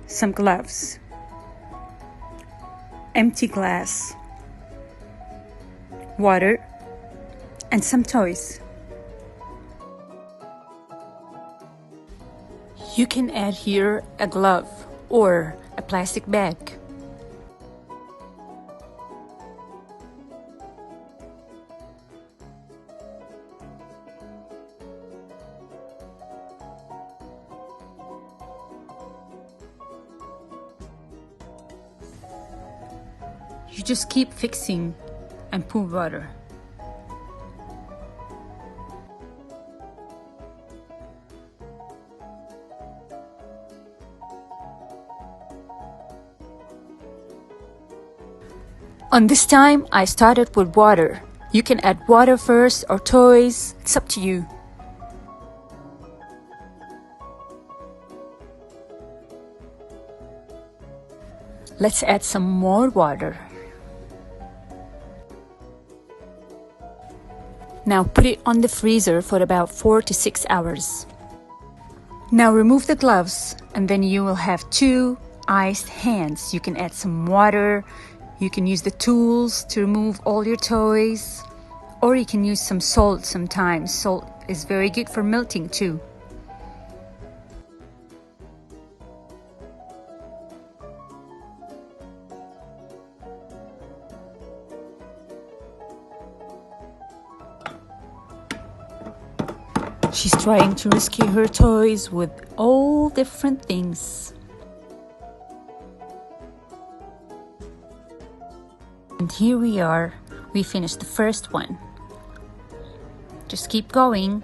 some gloves, empty glass, water, and some toys. You can add here a glove or a plastic bag. You just keep fixing and pour water. On this time, I started with water. You can add water first or toys, it's up to you. Let's add some more water. Now put it on the freezer for about 4 to 6 hours. Now remove the gloves and then you will have 2 iced hands. You can add some water. You can use the tools to remove all your toys, or you can use some salt sometimes. Salt is very good for melting too. She's trying to rescue her toys with all different things. And here we are, we finished the first one. Just keep going.